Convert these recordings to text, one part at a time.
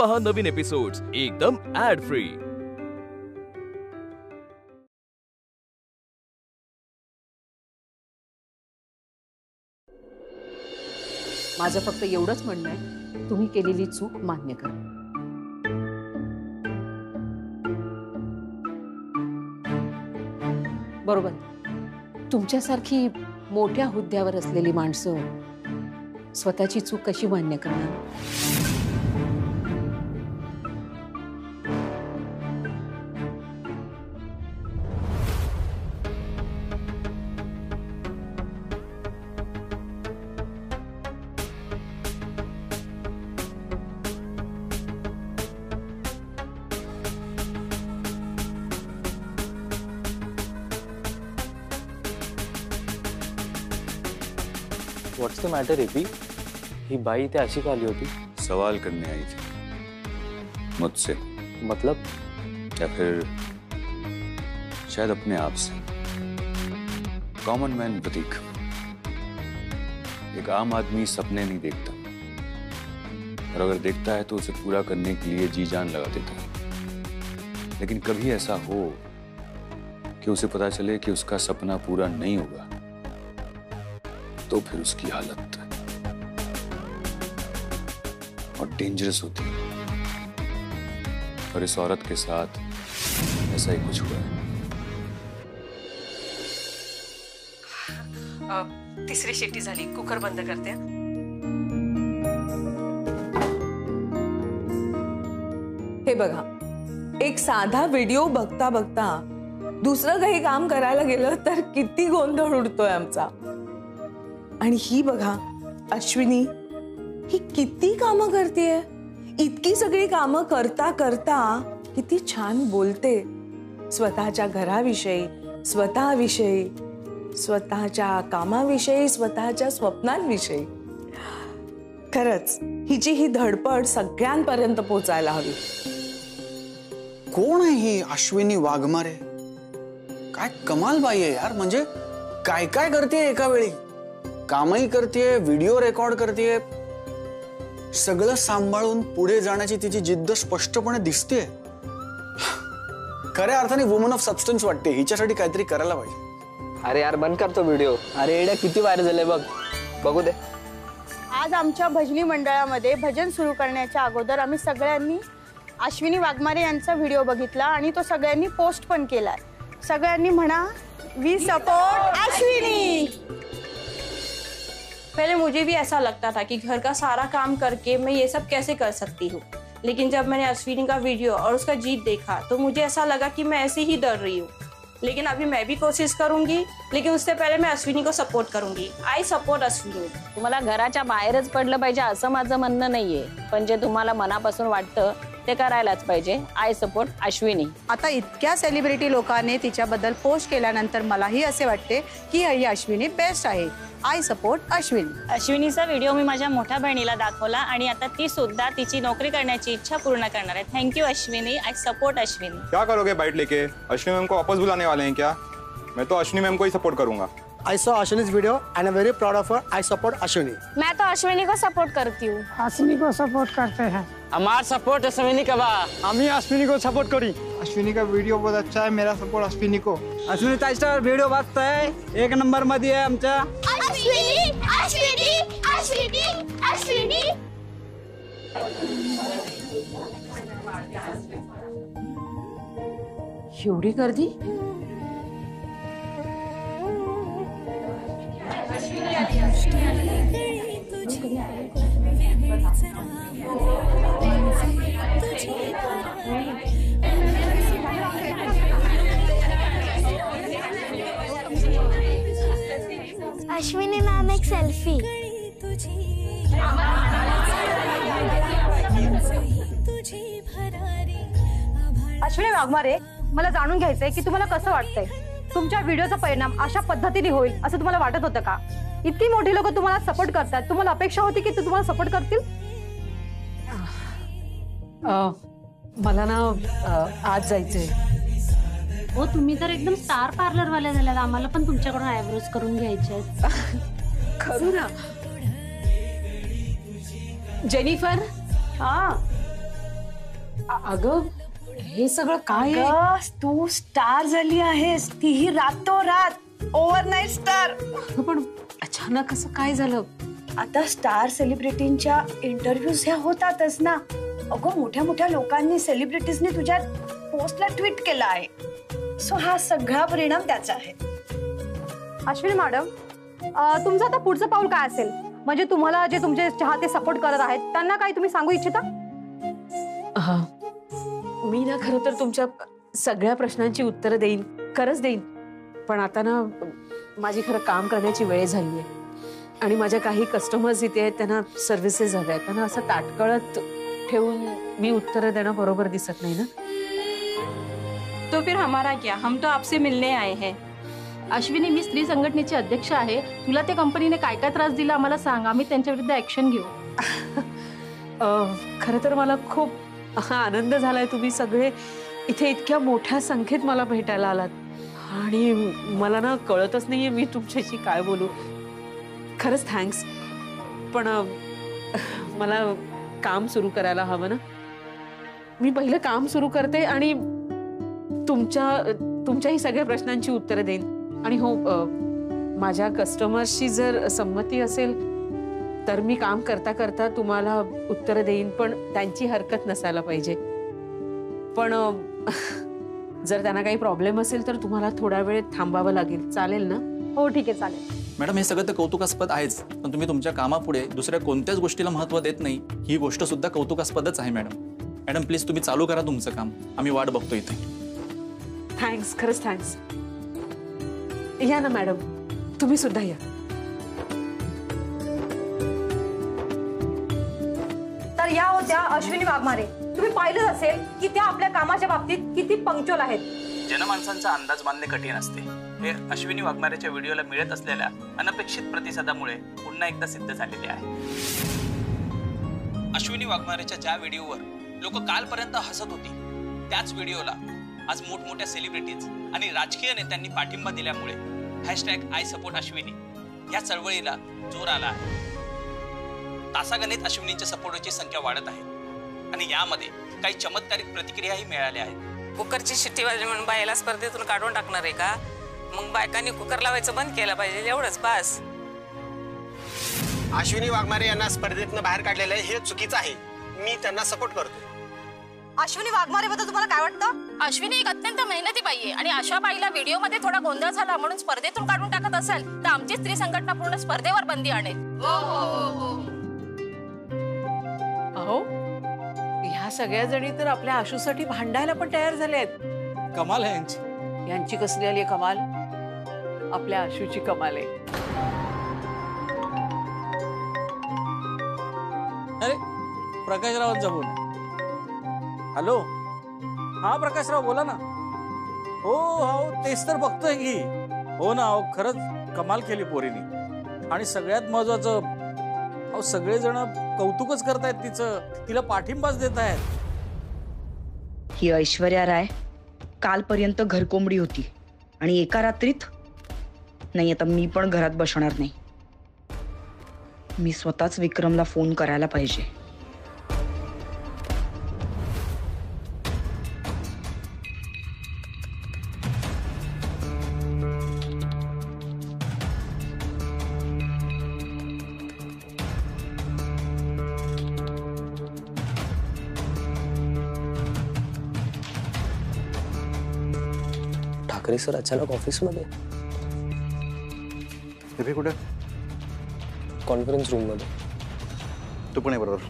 पहा नवीन एपिसोड्स एकदम add free. माझं फक्त एवढंच म्हणणं आहे, तुम्ही केलेली चूक मान्य करा। बरोबर, तुमच्यासारखी मोठ्या हुद्द्यावर असलेली माणसं स्वतःची चूक कशी मान्य करणार? What's the matter, AP? ही बाई ते अशी खाली होती? सवाल करने आई थी मुझसे। मतलब? या फिर शायद अपने आप से। कॉमन मैन प्रतीक। एक आम आदमी सपने नहीं देखता, और अगर देखता है तो उसे पूरा करने के लिए जी जान लगा देता है। लेकिन कभी ऐसा हो कि उसे पता चले कि उसका सपना पूरा नहीं होगा, तो फिर उसकी हालत और डेंजरस होती है। और इस औरत के साथ ऐसा ही कुछ हुआ है। तिसरी शिट्टी झाली, कुकर बंद करते हैं। हे बघा, एक साधा व्हिडिओ बघता बघता दुसरं काही काम करायला गेलं तर किती गोंधळ उडतोय आमचा। आणि ही बघा अश्विनी, ही किती कामं करतेय, इतकी सगळी कामं करता करता किती छान बोलते स्वतःच्या घराविषयी, स्वतःविषयी, स्वतःच्या कामाविषयी, स्वतःच्या स्वप्नांविषयी। खरंच हिची ही धडपड सगळ्यांपर्यंत पोहोचायला हवी। कोण आहे ही अश्विनी वाघमारे? काय कमाल बाई आहे यार, म्हणजे काय काय करते एका वेळी। कामही करते, व्हिडिओ रेकॉर्ड करते, सगळं सांभाळून पुढे जाण्याची तिची जिद्द स्पष्टपणे दिसते। खऱ्या अर्थाने वुमन ऑफ सबस्टन्स वाटते। हिच्यासाठी काहीतरी करायला पाहिजे। अरे यार बंद कर तो व्हिडिओ। अरे एड्या किती व्हायरल झाले बघ, बघू दे। आज आमच्या भजनी मंडळामध्ये भजन सुरू करण्याच्या अगोदर आम्ही सगळ्यांनी अश्विनी वाघमारे यांचा व्हिडिओ बघितला आणि तो सगळ्यांनी पोस्ट पण केलाय। सगळ्यांनी म्हणा, वी सपोर्ट अश्विनी। पहले मुझे भी ऐसा लगता था कि घर का सारा काम करके मैं ये सब कैसे कर सकती हूँ, लेकिन जब मैंने अश्विनी का वीडियो और उसका जीत देखा तो मुझे ऐसा लगा कि मैं ऐसे ही डर रही हूँ। लेकिन अभी मैं भी कोशिश करूंगी, लेकिन उससे पहले मैं अश्विनी को सपोर्ट करूंगी। I support Ashwini. तुम्हाला घराच्या बाहेरच पडलं पाहिजे असं माझं म्हणणं नाहीये, पण जे तुम्हाला मनापासून वाटतं ते करायलाच पाहिजे। I support Ashwini. आता इतक्या सेलिब्रिटी लोकांनी तिच्याबद्दल पोस्ट केल्यानंतर मलाही असे वाटते की ही अश्विनी बेस्ट आहे। I support Ashwini. अश्विनीचा व्हिडिओ मी माझ्या मोठ्या बहिणीला दाखवला आणि आता ती सुद्धा तिची नोकरी करण्याची इच्छा पूर्ण करणार आहे। Thank you Ashwini. I support Ashwini. क्या करोगे बाइट लेके? अश्विनी मैम को वापस बुलाने वाले हैं क्या? मैं तो अश्विनी मैम को ही सपोर्ट करूंगा। I saw Ashwini's video and I'm very proud of her. I support Ashwini. मैं तो अश्विनी को सपोर्ट करती हूँ। अश्विनी को सपोर्ट करते हैं। हमारा सपोर्ट अश्विनी का बा। हम ही अश्विनी को सपोर्ट करी। अश्विनी का वीडियो बहुत अच्छा है, मेरा सपोर्ट अश्विनी को। अश्विनी ताईचा व्हिडिओ बघताय, एक नंबर मध्ये आहे आमच्या। अश्विनी अश्विनी अश्विनी अश्विनी। एवढी गर्दी? अश्विनी मैम एक सेल्फी। अश्विनी वाघमारे, मला जाणून घ्यायचंय की तुम्हाला कसं वाटतंय, तुमच्या व्हिडिओचा परिणाम अशा पद्धतीने होईल असं तुम्हाला वाटत होतं का? इतकी मोठी लोक तुम्हाला सपोर्ट करतात, तुम्हाला अपेक्षा होती की ते तुम्हाला सपोर्ट करतील? मला ना आज जायचंय। हो, तुम्ही तर एकदम स्टार पार्लर वाले झाल्यात, आम्हाला पण तुमच्याकडून आयब्रोज करून घ्यायचे आहेत। करू ना। जेनिफर, हाँ अगं हे सगळं काय आहे? अगं, तू स्टार झाली आहेस, तीही रातोरात ओव्हरनाईट स्टार. पण अचानक असं काय झालं? आता स्टार सेलिब्रिटींच्या इंटरव्ह्यूज ह्या होतातच ना. अगं मोठ्या मोठ्या लोकांनी सेलिब्रिटीजनी तुझ्या पोस्टला ट्विट केलं आहे. सो हा सगळा परिणाम त्याचा आहे. अश्विनी मॅडम, तुमचं आता पुढचं पाऊल काय असेल? म्हणजे तुम्हाला जे तुमचे चाहते सपोर्ट करत आहेत त्यांना काही तुम्ही सांगू इच्छिता? मी ना खरं तर तुमच्या सगळ्या प्रश्नांची उत्तरं देईन, खरंच देईन. पण आता ना माझी खरं काम करण्याची वेळ झाली आहे आणि माझ्या काही कस्टमर्स इथे आहेत, त्यांना सर्व्हिसेस हव्या आहेत. त्यांना असं ताटकळत ठेवून मी उत्तरं देणं बरोबर दिसत नाही ना. तो फिर हमारा क्या, हम तो आपसे मिलने आए हैं. अश्विनी, मी स्त्री संघटनेची अध्यक्ष आहे. तुला त्या कंपनीने काय काय त्रास दिला आम्हाला सांग, आम्ही त्यांच्या विरुद्ध ऍक्शन घेऊ. खरं तर मला खूप आनंद झालाय. तुम्ही सगळे इथे इतक्या मोठ्या संख्येत मला भेटायला आलात आणि मला ना कळतच नाहीये मी तुमच्याशी काय बोलू. खरंच थँक्स. पण मला काम सुरू करायला हवं ना. मी पहिलं काम सुरू करते आणि तुमच्याही सगळ्या प्रश्नांची उत्तरं देईन. आणि हो, माझ्या कस्टमर्सची जर संमती असेल तर मी काम करता करता तुम्हाला उत्तरं देईन, पण त्यांची हरकत नसायला पाहिजे. पण जर त्यांना काही प्रॉब्लेम असेल तर तुम्हाला थोडा वेळ थांबावं लागेल. चालेल ना? हो ठीक आहे, चालेल. मॅडम, हे सगळं तर कौतुकास्पद आहेच, पण तुम्ही तुमच्या कामापुढे दुसऱ्या कोणत्याच गोष्टीला महत्त्व देत नाही, ही गोष्ट सुद्धा कौतुकास्पदच आहे. मॅडम प्लीज तुम्ही चालू करा तुमचं काम, आम्ही वाट बघतो इथे. थँक्स, खरंच थँक्स. या ना मॅडम, तुम्ही सुद्धा या. तर या होत्या अश्विनी वाघमारे. तुम्ही पाहिलं असेल की त्या आपल्या कामाच्या बाबतीत किती पंक्च्युअल आहेत. जनमानसांचा अंदाज मानणे कठीण असते. हे अश्विनी वाघमारेच्या व्हिडिओला मिळत असलेल्या अनपेक्षित प्रतिसादामुळे पुन्हा एकदा सिद्ध झालेले आहे. अश्विनी वाघमारेच्या ज्या व्हिडिओवर लोक कालपर्यंत हसत होती, त्याच व्हिडिओला आज मोठमोठ्या सेलिब्रिटीज आणि राजकीय नेत्यांनी पाठिंबा दिल्यामुळे #I support अश्विनी या चळवळीला जोर आला आहे. तासागणिक अश्विनींच्या सपोर्टरची संख्या वाढत आहे आणि यामध्ये काही चमत्कारिक प्रतिक्रियाही मिळाल्या आहेत. कुकरची शिट्टी वाजली म्हणून बायला स्पर्धेतून काढून टाकणार आहे का? मग बायकांनी कुकर लावायचं बंद केलं पाहिजे, एवढंच बास. अश्विनी वाघमारे यांना स्पर्धेतून बाहेर काढलेलं आहे हे चुकीचं आहे. मी त्यांना सपोर्ट करतो. अश्विनी वाघमारे बद्दल तुम्हाला काय वाटतं? अश्विनी एक अत्यंत मेहनती बाई आहे आणि अशा बाईला व्हिडिओमध्ये थोडा गोंधळ झाला म्हणून स्पर्धेतून काढून टाकत असेल तर आमची स्त्री संघटना पूर्ण स्पर्धेवर बंदी आणेल. अहो, ह्या सगळ्या जणी तर आपल्या आशूसाठी भांडायला पण तयार झाल्या आहेत. कमाल आहे यांची. यांची कसली आली कमाल? आपल्या आशूची कमाल आहे. अरे प्रकाशरावांचा फोन. हॅलो, हा प्रकाशराव बोला ना. हो हो, तेच तर बघतोय की. हो ना, हो खरंच कमाल केली पोरीनी. आणि सगळ्यात महत्वाचं, अहो सगळेजण कौतुकच करतायत तिचं, तिला पाठिंबाच देत आहेत. ही ऐश्वर्या राय कालपर्यंत घरकोंबडी होती आणि एका रात्रीत नाही. आता मी पण घरात बसणार नाही. मी स्वतःच विक्रमला फोन करायला पाहिजे. ठाकरे सर अचानक ऑफिसमध्ये. हे कुठे? कॉन्फरन्स रूम मध्ये. तू पण आहे बरोबर.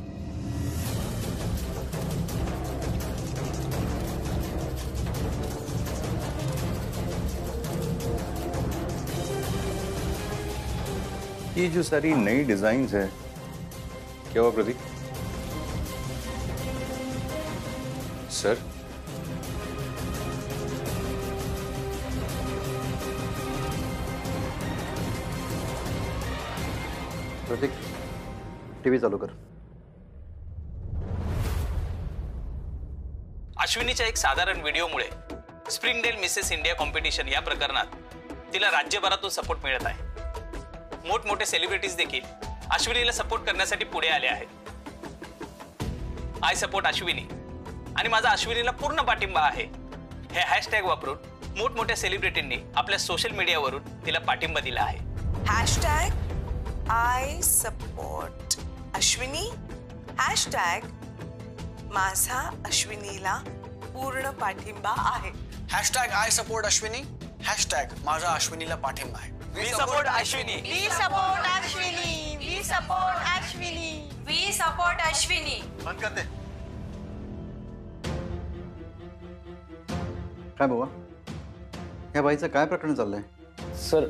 ये जो सारी नई डिजाइन्स है, क्या हुआ प्रदीप? सर, प्रतीक टीव्ही चालू कर. अश्विनीच्या एक साधारण व्हिडिओमुळे स्प्रिंगडेल मिसेस इंडिया कॉम्पिटिशन या प्रकरणात तिला राज्यभरातून सपोर्ट मिळत आहे. मोठमोठे सेलिब्रिटीज देखील अश्विनीला सपोर्ट करण्यासाठी पुढे आले आहेत. I support अश्विनी आणि माझा अश्विनीला पूर्ण पाठिंबा आहे. हे हॅशटॅग वापरून मोठमोठ्या सेलिब्रिटींनी आपल्या सोशल मीडियावरून तिला पाठिंबा दिला आहे. Hashtag I support Ashwini, hashtag माझा अश्विनीला पूर्ण पाठिंबा आहे. Hashtag I support Ashwini, hashtag माझा अश्विनीला पाठिंबा आहे. We support Ashwini. We support Ashwini. We support Ashwini. We support Ashwini. बंद कर दे. काय बाबा, या बाईचं काय प्रकरण चाललंय? सर,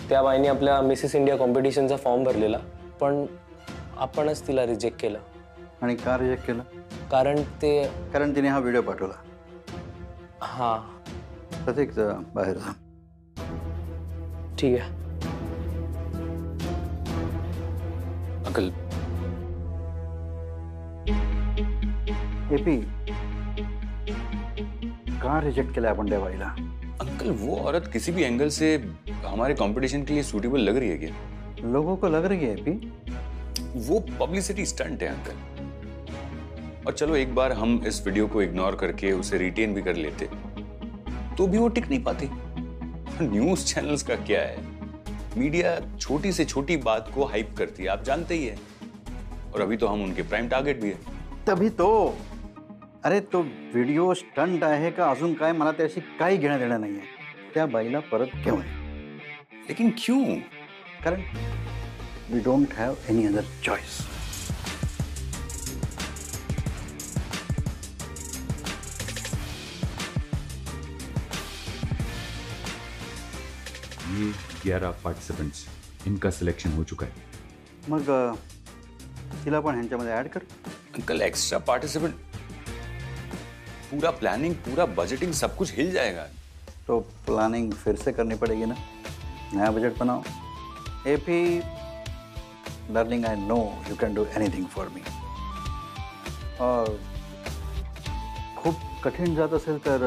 त्या बाईने आपल्या मिसेस इंडिया कॉम्पिटिशनचा फॉर्म भरलेला, पण आपणच तिला रिजेक्ट केलं. आणि का रिजेक्ट केलं? कारण तिने हा व्हिडिओ पाठवला. हा, प्रत्येक बाहेर जा. ठीक आहे. अंकल, एपी, कहाँ रिजेक्ट किया अपन त्या बाईला? अंकल, वो औरत किसी भी एंगल से हमारे कंपटीशन के लिए सूटेबल लग रही है क्या? लोगों को लग रही है एपी? वो पब्लिसिटी स्टंट है अंकल. और चलो एक बार हम इस वीडियो को इग्नोर करके उसे रिटेन भी कर लेते तो भी वो टिक नहीं पाती. न्यूज चैनल्स का क्या है, मीडिया छोटी से छोटी बात को हाइप करती है, आप जानते ही है. और अभी तो हम उनके प्राइम टारगेट भी है. तभी तो. अरे तो व्हिडिओ स्टंट आहे का अजून काय, मला त्याशी काही घेणं देणं नाहीये. त्या बाईला परत घेऊन. लेकिन क्यों? कारण we don't have any other choice. ये 11 पार्टिसिपेंट्स, इनका सिलेक्शन हो चुका है. मग तिला पण ह्यांच्यामध्ये ऍड कर. अंकल, एक्स्ट्रा पार्टिसिपेंट, पूरा प्लानिंग, पूरा बजटिंग, सब कुछ हिल जाएगा. तो प्लानिंग फिर से करनी पड़ेगी ना, नया बजट बनाओ. AP darling, I know you can do anything for me. और खूप कठीण जात असेल तर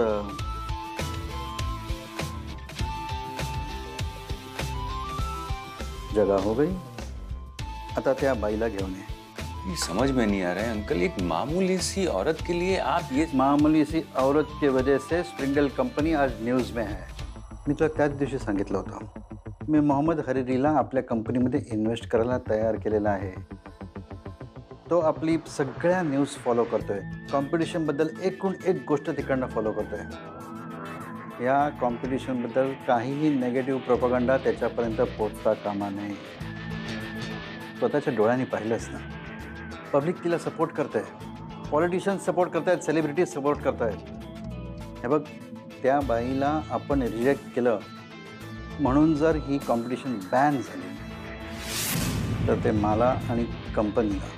जगह हो गई. आता त्या बाईला घेऊन ये. ये समझ में नहीं आ रहा है अंकल, एक मामूली सी औरत के लिए आप ये. मामूली सी औरत की वजह से स्प्रिंगल कंपनी आज न्यूज में है. मी तुला त्याच दिवशी सांगितलं होतं, मी मोहम्मद हरीरीला आपल्या कंपनीमध्ये इन्व्हेस्ट करायला तयार केलेला आहे. तो आपली सगळ्या न्यूज फॉलो करतोय. कॉम्पिटिशन बद्दल एकूण एक गोष्ट तिकडनं फॉलो करतोय. या कॉम्पिटिशन बद्दल काहीही नेगेटिव्ह प्रोपगंडा त्याच्यापर्यंत पोहोचता कामा नये. स्वतःच्या डोळ्यांनी पाहिलंच ना. पब्लिक तिला सपोर्ट करते, पॉलिटिशियन्स सपोर्ट करतायत, सेलिब्रिटीज सपोर्ट करतायत. हे बघ, त्या बाईला आपण रिजेक्ट केलं म्हणून जर ही कॉम्पिटिशन बॅन झाली तर ते मला आणि कंपनीला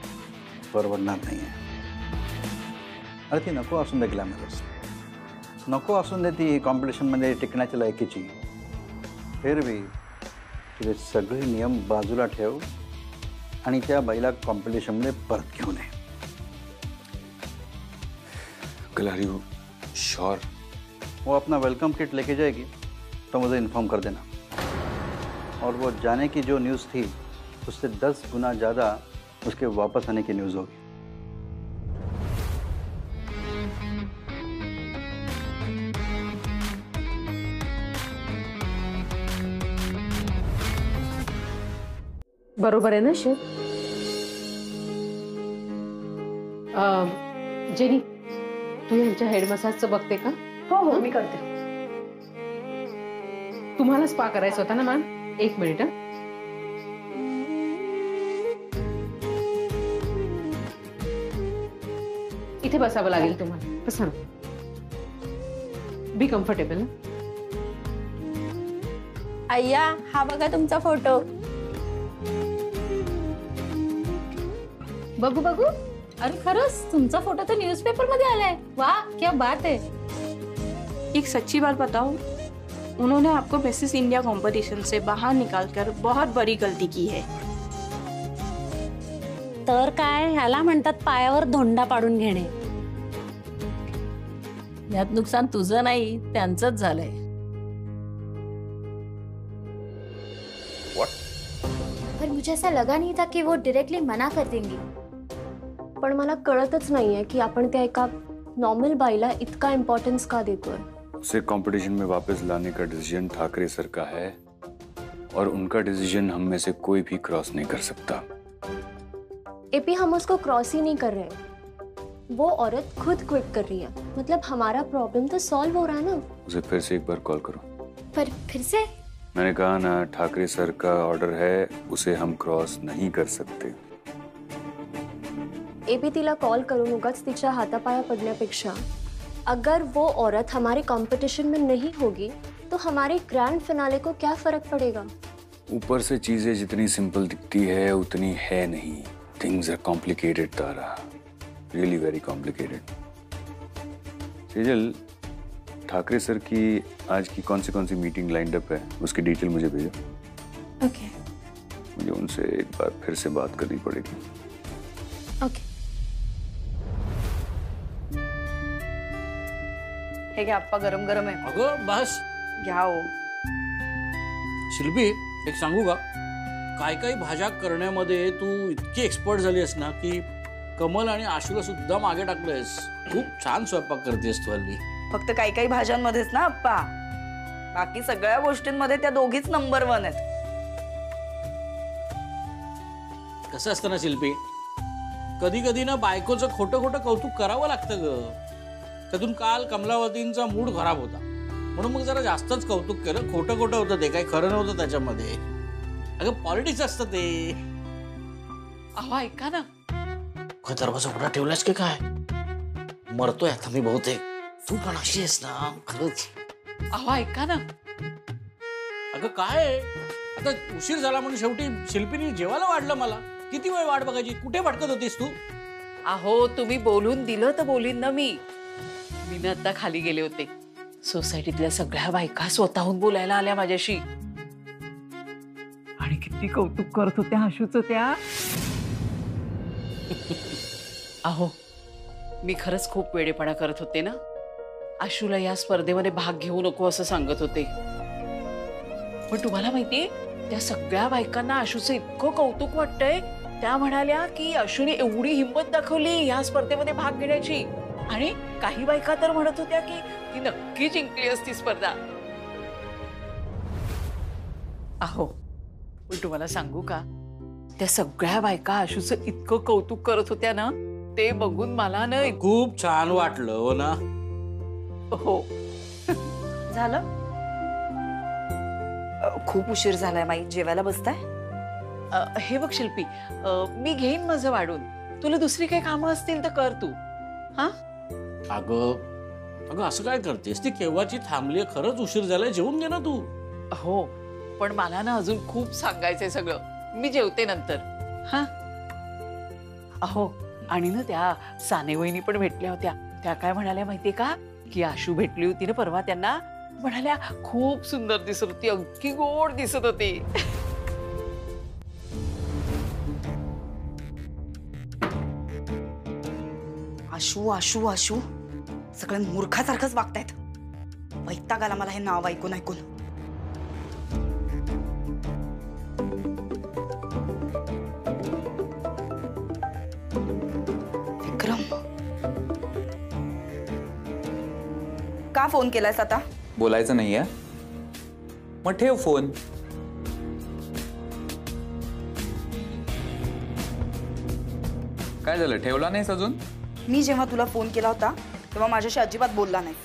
परवडणार नाही आहे. अरे ती नको असून दे ग्लॅमरस, नको असून दे ती कॉम्पिटिशनमध्ये टिकण्याच्या लायकीची. फिर भी तुझे सगळे नियम बाजूला ठेव आणि त्या बाईला कॉम्पिटिशनमध्ये परत घेऊन ये. कलारी हो श्योर? वो अपना वेलकम किट लेके जाएगी तो मुझे इन्फॉर्म कर देना. और वो जाने की जो न्यूज़ थी उससे 10 गुना ज़्यादा उसके वापस आने की न्यूज़ होगी. बरोबर आहे ना शेफ? जेनी, तू यांच्या हेड मसाजचं बघते का? हो हो, मी करते. तुम्हाला स्पा करायचं होता ना मॅम? एक मिनिट. इथे बसावं लागेल तुम्हाला. बसा ना. Be comfortable. अय्या, हा बघा तुमचा फोटो. बघू बघू. अरे खरंच तुमचा फोटो तो न्यूज़पेपर मध्ये आलाय. वाह, क्या बात है. एक सच्ची बात बताओ, उन्होंने आपको मिसेस इंडिया कंपटीशन से बाहर निकालकर बहुत बड़ी गलती की है. तर काय, ह्याला म्हणतात पायावर धोंडा पाडून घेणे. यात नुकसान तुझं नाही, त्यांचंच झालंय. पर मुझे ऐसा लगा नहीं था कि वो डायरेक्टली मना कर देंगी. पण मला कळतच नाहीये की आपण त्या एका नॉर्मल बाईला इतना इम्पोर्टेंस का देतोय? उसे कंपटीशन में वापस लाने का डिसीजन ठाकरे सर का है और उनका डिसीजन हम में से कोई भी क्रॉस नहीं कर सकता। एपी, हम उसको क्रॉस ही नहीं कर रहे हैं, वो औरत खुद क्विट कर रही है, मतलब हमारा प्रॉब्लम तो सॉल्व हो रहा है ना। उसे फिर से एक बार कॉल करो। पर फिर से? मैंने कहा ना, ठाकरे सर का ऑर्डर है, उसे हम क्रॉस नहीं कर सकते। एपी, तिला कॉल करून उगाच तिच्या हातापाया पडण्यापेक्षा अगर वो औरत हमारे कंपटीशन में नहीं होगी तो हमारे ग्रैंड फिनाले को क्या फर्क पड़ेगा? ऊपर से चीजें जितनी सिंपल दिखती है उतनी है नहीं। Things are complicated Tara, really very complicated. Sejal, Thackeray sir की आज की कौन सी मीटिंग लाइंड अप है, उसकी डिटेल मुझे भेजो। ओके। मुझे उनसे एक बार फिर से बात करनी पड़ेगी। ओके। हे घ्या आप्पा, गरम गरम आहे। अगं बस घ्या हो। शिल्पी, एक सांगू का, काय काय भाज्या करण्यामध्ये तू इतकी एक्सपर्ट झालीस ना की कमल आणि आशूला सुद्धा मागे टाकलंयस। खूप छान स्वयंपाक करतेस तू हल्ली। फक्त काही काही भाज्यांमध्येच ना आप्पा, बाकी सगळ्या गोष्टींमध्ये त्या दोघीच नंबर 1 आहेत। कसं असतं ना शिल्पी, कधी कधी ना बायकोचं खोटं खोटं कौतुक करावं लागतं ग। त्यातून काल कमलावतींचा मूड खराब होता म्हणून मग जरा जास्तच कौतुक केलं। खोटं खोटं होतं ते, काही खरं नव्हतं त्याच्यामध्ये। अगं पॉलिटिक्स असतं ते। अहो ऐका ना, दरवाजा उघडा ठेवलास की काय? मरतोय आता मी बहुतेक। तू पण अशी आहेस ना खरंच। अहो ऐका ना। अगं काय आता उशीर झाला म्हणून शेवटी शिल्पीने जेवायला वाढलं मला। किती वेळ वाट बघायची? कुठे भटकत होतीस तू? अहो तुम्ही बोलून दिलं तर बोलीन ना मी ना आता खाली गेले होते। सोसायटीतल्या सगळ्या बायका स्वतःहून बोलायला आल्या माझ्याशी आणि किती कौतुक करत होत्या आशूचं त्या। अहो मी खरंच खूप वेडेपणा करत होते ना। आशूला या स्पर्धेमध्ये भाग घेऊ नको असं सांगत होते, पण तुम्हाला माहितीये त्या सगळ्या बायकांना आशूचं इतकं कौतुक वाटतंय। त्या म्हणाल्या की आशूने एवढी हिंमत दाखवली या स्पर्धेमध्ये भाग घेण्याची, आणि काही बायका तर म्हणत होत्या की ती नक्की जिंकली असती स्पर्धा। अहो पण तुम्हाला सांगू का, त्या सगळ्या बायका आशूचं इतकं कौतुक करत होत्या ना, ते बघून मला ना खूप छान वाटलं हो ना। हो झालं। खूप उशीर झालाय माई, जेवायला बसताय? हे बघ शिल्पी, मी घेईन माझं वाढून, तुला दुसरी काही कामं असतील तर कर तू। हा अगं अगं असं काय करतेस? ती केव्हाची थांबली, खरंच उशीर झालाय, जेवून घे ना तू। हो पण मला ना अजून खूप सांगायचंय सगळं, मी जेवते नंतर। हा अहो आणि ना त्या साने वहिनी पण भेटल्या होत्या। त्या काय म्हणाल्या माहितीये का, की आशू भेटली होती ना परवा, त्यांना म्हणाल्या खूप सुंदर दिसत होती, अगदी गोड दिसत होती। आशू आशू आशू सगळे मूर्खासारखंच वागतायत। वैताग आला मला हे नाव ऐकून ऐकून। विक्रम, का फोन केलायस आता? बोलायचं नाहीये? मग ठेव फोन। काय झालं, ठेवला नाहीस अजून? मी जेव्हा तुला फोन केला होता तेव्हा माझ्याशी अजिबात बोलला नाही,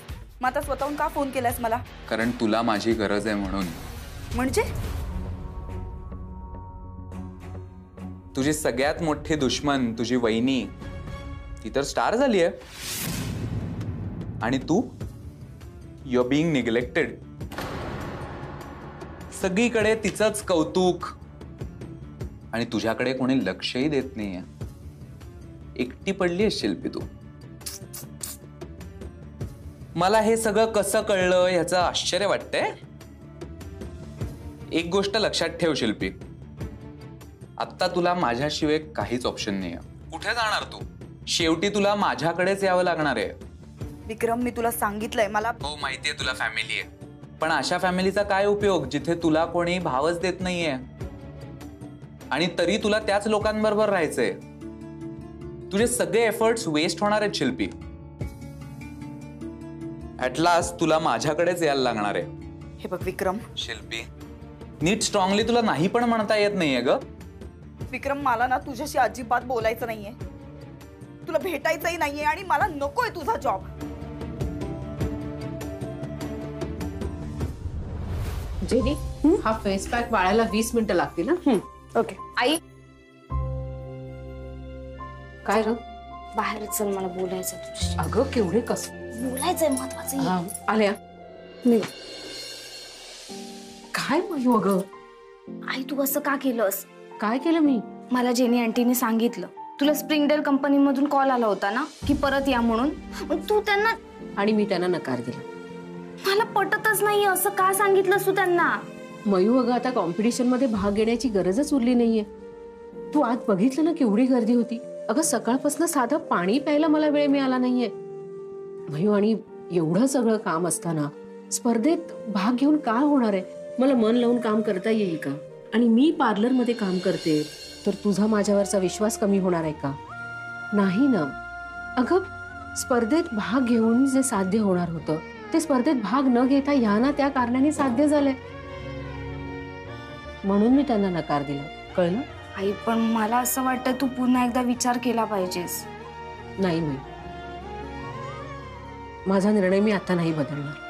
मग आता स्वतःहून का फोन केलायस मला? कारण तुला माझी गरज आहे म्हणून। म्हणजे? तुझी सगळ्यात मोठी दुश्मन तुझी वहिनी, ती तर स्टार झाली आहे, आणि तू यू आर बीइंग निग्लेक्टेड। सगळीकडे तिचंच कौतुक आणि तुझ्याकडे कोणी लक्षही देत नाहीये। एकटी पडली आहेस शिल्पी तू। मला हे सगळं कसं कळलं ह्याचं आश्चर्य वाटतंय। एक गोष्ट लक्षात ठेव शिल्पी, आता तुला माझ्याशिवाय काहीच ऑप्शन नाहीये। कुठे जाणार तू? शेवटी तुला माझ्याकडेच यावं लागणार आहे। विक्रम, मी तुला सांगितलंय मला। हो माहितीये तुला फॅमिली आहे, पण अशा फॅमिलीचा काय उपयोग जिथे तुला कोणी भावच देत नाहीये, आणि तरी तुला त्याच लोकांबरोबर राहायचंय। तुझे सगळे एफर्ट्स वेस्ट होणार आहेत शिल्पी। ऍट लास्ट तुला माझ्याकडेच यायला लागणार आहे. हे बघ विक्रम, शिल्पी, नीट स्ट्रॉंगली तुला नाही पण म्हणता येत नाहीये ग. विक्रम मला ना तुझ्याशी अजिबात बोलायचं नाहीये, तुला भेटायचंही नाहीये आणि मला नकोय तुझा जॉब. जेनी, हा फेस पॅक वाळायला 20 मिनिटं लागतील ना. ओके. आई काय ग? बाहेर चल, मला बोलायचं तुझ्याशी. अगं केवढे कस बोलायचंय महत्वाचं. आल्या मी काय म्हणू? अगं आई तू असं का केलंस? काय केलं मी? मला जेनी आंटीने सांगितलं तुला स्प्रिंगडेल कंपनीमधून कॉल आला होता ना की परत या म्हणून, मग तू त्यांना. आणि मी त्यांना नकार दिला. मला पटतच नाही, असं का सांगितलंस तू त्यांना? मयू अगं आता कॉम्पिटिशन मध्ये भाग घेण्याची गरजच उरली नाहीये. तू आज बघितलं ना केवढी गर्दी होती. अगं सकाळपासून साधं पाणी प्यायला मला वेळ मिळाला नाहीये मयू. आणि एवढं सगळं काम असताना स्पर्धेत भाग घेऊन काय होणार आहे? मला मन लावून काम करता येईल का? आणि मी पार्लर मध्ये काम करते तर तुझा माझ्यावरचा विश्वास कमी होणार आहे का? नाही ना. अगं स्पर्धेत भाग घेऊन जे साध्य होणार होतं ते स्पर्धेत भाग न घेता ह्या ना त्या कारणाने साध्य झालंय. म्हणून मी त्यांना नकार दिला, कळलं? आई पण मला असं वाटतं तू पुन्हा एकदा विचार केला पाहिजेस. नाही, माझा निर्णय मी आता नाही बदलणार.